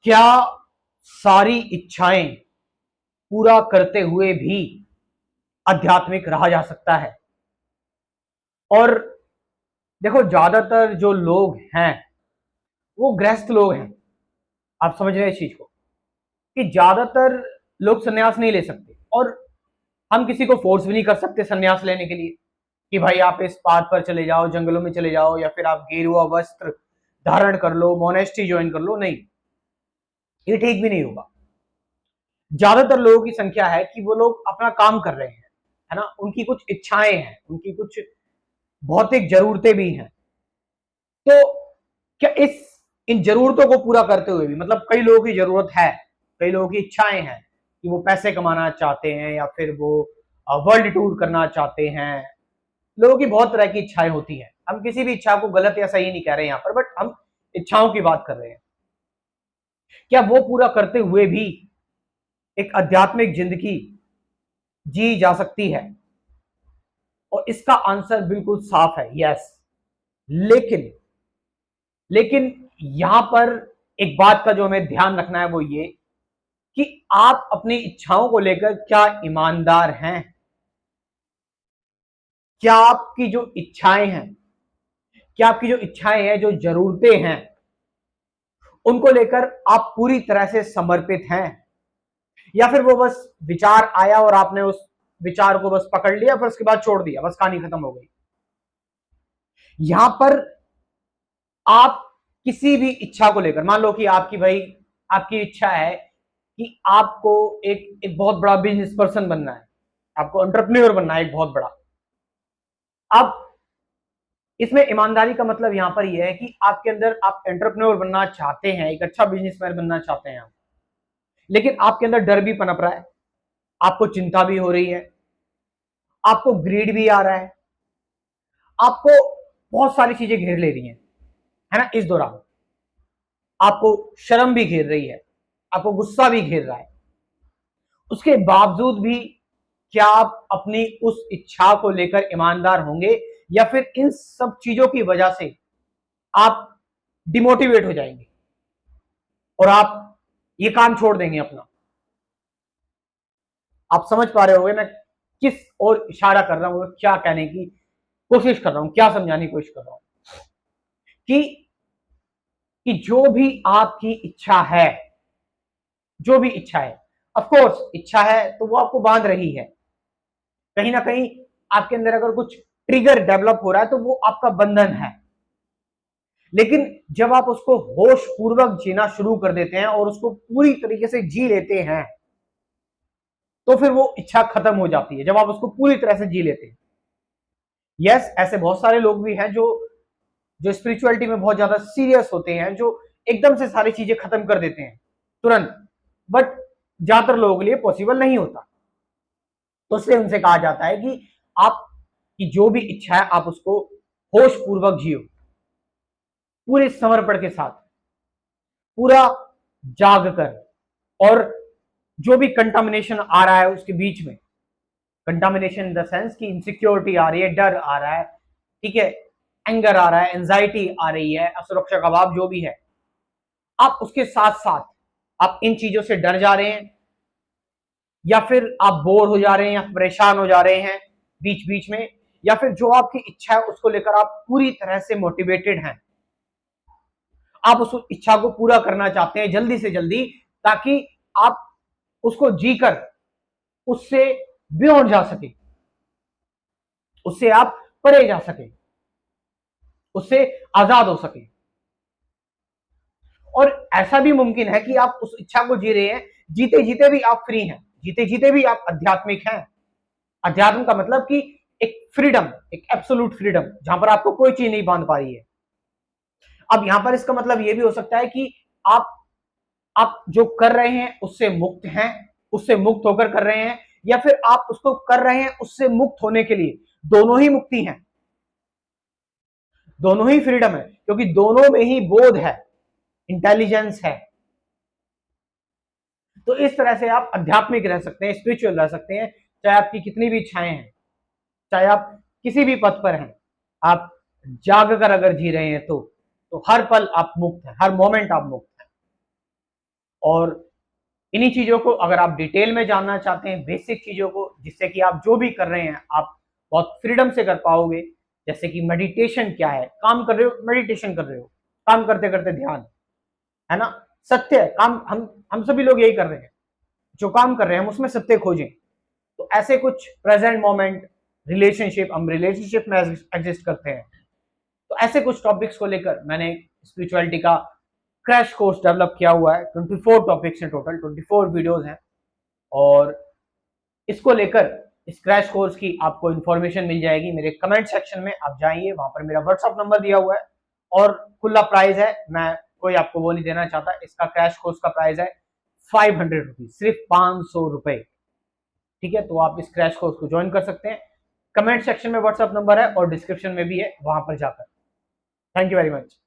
क्या सारी इच्छाएं पूरा करते हुए भी आध्यात्मिक रहा जा सकता है? और देखो, ज्यादातर जो लोग हैं वो गृहस्थ लोग हैं। आप समझ रहे हैं इस चीज को कि ज्यादातर लोग संन्यास नहीं ले सकते, और हम किसी को फोर्स भी नहीं कर सकते संन्यास लेने के लिए कि भाई आप इस पाथ पर चले जाओ, जंगलों में चले जाओ, या फिर आप गेरुआ वस्त्र धारण कर लो, मोनेस्ट्री ज्वाइन कर लो। नहीं, ये ठीक भी नहीं होगा। ज्यादातर लोगों की संख्या है कि वो लोग अपना काम कर रहे हैं, है ना, उनकी कुछ इच्छाएं हैं, उनकी कुछ भौतिक जरूरतें भी हैं। तो क्या इस इन जरूरतों को पूरा करते हुए भी, मतलब कई लोगों की जरूरत है, कई लोगों की इच्छाएं हैं कि वो पैसे कमाना चाहते हैं, या फिर वो वर्ल्ड टूर करना चाहते हैं। लोगों की बहुत तरह की इच्छाएं होती हैं। हम किसी भी इच्छा को गलत या सही नहीं कह रहे यहाँ पर, बट हम इच्छाओं की बात कर रहे हैं। क्या वो पूरा करते हुए भी एक आध्यात्मिक जिंदगी जी जा सकती है? और इसका आंसर बिल्कुल साफ है, यस। लेकिन लेकिन यहां पर एक बात का जो हमें ध्यान रखना है वो ये कि आप अपनी इच्छाओं को लेकर क्या ईमानदार हैं। क्या आपकी जो इच्छाएं हैं, क्या आपकी जो इच्छाएं हैं, जो जरूरतें हैं, उनको लेकर आप पूरी तरह से समर्पित हैं, या फिर वो बस विचार आया और आपने उस विचार को बस पकड़ लिया, फिर उसके बाद छोड़ दिया, बस कहानी खत्म हो गई। यहां पर आप किसी भी इच्छा को लेकर, मान लो कि आपकी भाई आपकी इच्छा है कि आपको एक बहुत बड़ा बिजनेस पर्सन बनना है, आपको एंटरप्रेन्योर बनना है एक बहुत बड़ा। अब इसमें ईमानदारी का मतलब यहां पर यह है कि आपके अंदर आप एंटरप्रेन्योर बनना चाहते हैं, एक अच्छा बिजनेसमैन बनना चाहते हैं आप, लेकिन आपके अंदर डर भी पनप रहा है, आपको चिंता भी हो रही है, आपको ग्रीड भी आ रहा है, आपको बहुत सारी चीजें घेर ले रही हैं, है ना। इस दौरान आपको शर्म भी घेर रही है, आपको गुस्सा भी घेर रहा है। उसके बावजूद भी क्या आप अपनी उस इच्छा को लेकर ईमानदार होंगे, या फिर इन सब चीजों की वजह से आप डिमोटिवेट हो जाएंगे और आप ये काम छोड़ देंगे अपना? आप समझ पा रहे होंगे मैं किस और इशारा कर रहा हूं, क्या कहने की कोशिश कर रहा हूं, क्या समझाने की कोशिश कर रहा हूं कि जो भी आपकी इच्छा है, जो भी इच्छा है, ऑफ कोर्स इच्छा है तो वो आपको बांध रही है। कहीं ना कहीं आपके अंदर अगर कुछ ट्रिगर डेवलप हो रहा है तो वो आपका बंधन है। लेकिन जब आप उसको होश पूर्वक जीना शुरू कर देते हैं और उसको पूरी तरीके से जी लेते हैं, तो फिर वो इच्छा खत्म हो जाती है, जब आप उसको पूरी तरह से जी लेते हैं। यस, ऐसे बहुत सारे लोग भी हैं जो जो स्पिरिचुअलिटी में बहुत ज्यादा सीरियस होते हैं, जो एकदम से सारी चीजें खत्म कर देते हैं तुरंत, बट ज्यादातर लोगों के लिए पॉसिबल नहीं होता। तो इसलिए उनसे कहा जाता है कि आप की जो भी इच्छा है आप उसको होश पूर्वक जियो, पूरे समर्पण के साथ, पूरा जाग कर। और जो भी कंटामिनेशन आ रहा है उसके बीच में, कंटामिनेशन इन द सेंस की इनसिक्योरिटी आ रही है, डर आ रहा है, ठीक है, एंगर आ रहा है, एंजाइटी आ रही है, असुरक्षा का भाव जो भी है, आप उसके साथ साथ आप इन चीजों से डर जा रहे हैं, या फिर आप बोर हो जा रहे हैं, या परेशान हो जा रहे हैं बीच बीच में, या फिर जो आपकी इच्छा है उसको लेकर आप पूरी तरह से मोटिवेटेड हैं, आप उस इच्छा को पूरा करना चाहते हैं जल्दी से जल्दी, ताकि आप उसको जीकर उससे बियॉन्ड जा सके, उससे आप परे जा सके, उससे आजाद हो सके। और ऐसा भी मुमकिन है कि आप उस इच्छा को जी रहे हैं, जीते जीते भी आप फ्री हैं, जीते जीते भी आप आध्यात्मिक हैं। अध्यात्म का मतलब कि एक फ्रीडम, एक एब्सोल्यूट फ्रीडम, जहां पर आपको कोई चीज नहीं बांध पा रही है। अब यहां पर इसका मतलब यह भी हो सकता है कि आप आप जो कर रहे हैं उससे मुक्त हैं, उससे मुक्त होकर कर रहे हैं, या फिर आप उसको कर रहे हैं उससे मुक्त होने के लिए। दोनों ही मुक्ति है, दोनों ही फ्रीडम है, क्योंकि दोनों में ही बोध है, इंटेलिजेंस है। तो इस तरह से आप आध्यात्मिक रह सकते हैं, स्पिरिचुअल रह सकते हैं, चाहे आपकी कितनी भी इच्छाएं हैं, चाहे आप किसी भी पथ पर हैं, आप जाग कर अगर जी रहे हैं तो हर पल आप मुक्त हैं, हर मोमेंट आप मुक्त हैं। और इन्हीं चीज़ों को अगर आप डिटेल में जानना चाहते हैं, बेसिक चीज़ों को, जिससे कि आप जो भी कर रहे हैं आप बहुत फ्रीडम से कर पाओगे। जैसे कि मेडिटेशन क्या है, काम कर रहे हो मेडिटेशन कर रहे हो, काम करते करते ध्यान, है ना, सत्य है काम, हम सभी लोग यही कर रहे हैं, जो काम कर रहे हैं हम उसमें सत्य खोजें। तो ऐसे कुछ प्रेजेंट मोमेंट, रिलेशनशिप, हम रिलेशनशिप में एग्जिस्ट करते हैं, तो ऐसे कुछ टॉपिक्स को लेकर मैंने स्पिरिचुअलिटी का क्रैश कोर्स डेवलप किया हुआ है। 24 टॉपिक्स हैं, टोटल 24 वीडियोस हैं, और इसको लेकर इस क्रैश कोर्स की आपको इन्फॉर्मेशन मिल जाएगी मेरे कमेंट सेक्शन में। आप जाइए, वहां पर मेरा व्हाट्सअप नंबर दिया हुआ है, और खुला प्राइस है, मैं कोई आपको वो नहीं देना चाहता। इसका क्रैश कोर्स का प्राइस है 500 रुपीज, सिर्फ 500 रुपए। ठीक है, तो आप इस क्रैश कोर्स को ज्वाइन कर सकते हैं। कमेंट सेक्शन में व्हाट्सअप नंबर है और डिस्क्रिप्शन में भी है, वहां पर जाकर। Thank you very much.